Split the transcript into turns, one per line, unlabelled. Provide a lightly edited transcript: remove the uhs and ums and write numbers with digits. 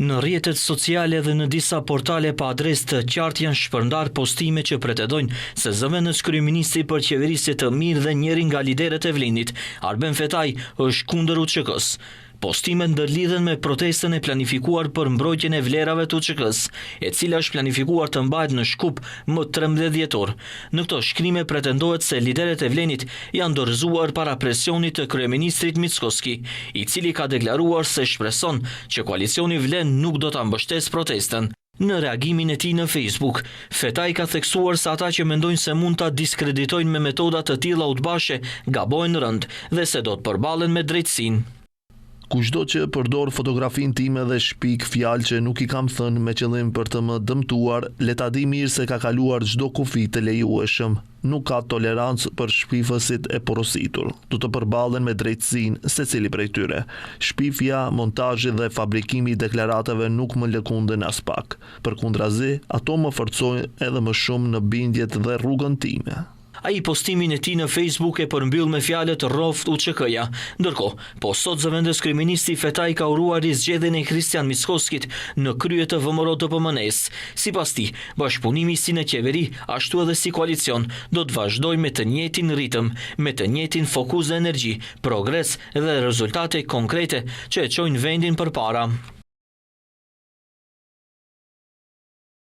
Në rrjetet sociale dhe në disa portale pa adresë të qartë janë shpërndar postime që pretendojnë se zëvendës kryeministri për qeverisje të mirë dhe njëri nga liderët e Vlindit, Arben Fetaj, është kundër UÇK-s. Postimet ndërlidhen me protestën e planifikuar për mbrojtjen e vlerave të UÇK-s, e cila është planifikuar të mbahet në Shkup më 13 dhjetor. Në këto shkrime pretendohet se liderët e Vlendit janë dorëzuar para presionit të kryeministrit Mickoski, i cili ka deklaruar se shpreson që koalicioni Vlen nuk do ta mbështesë protestën. Në reagimin e tij në Facebook, Fetaj ka theksuar se ata që mendojnë se mund ta diskreditojnë me metoda të tilla utbashe gabojnë rënd dhe se do të përballen me drejtësinë.
Kushdo që përdor fotografinë time dhe shpik fjalë që nuk i kam thënë me qëllim për të më dëmtuar, le ta di mirë se ka kaluar çdo kufi të lejueshëm. Nuk ka tolerancë për shpifësit e porositur. Du të përballen me drejtësinë secili prej tyre. Shpifja, montazhi dhe fabrikimi i deklaratave nuk më lëkunden as pak. Përkundrazi, ato më forcojnë edhe më shumë në bindjet dhe rrugën time.
Ai postimin e tij në Facebook e përmbyll me fjalët rroft UÇK-ja. Ndërkohë, po sot zëvendës kryeministri Fetaj ka uruar rizgjedhjen e Kristian Mickoskit në krye të VMRO-TPM-s. Sipas tij, bashkëpunimi si në qeveri, ashtu edhe si koalicion, do të vazhdojë me të njëjtin ritëm, me të njëjtin fokus dhe energji, progres dhe rezultate konkrete që e çojnë vendin përpara.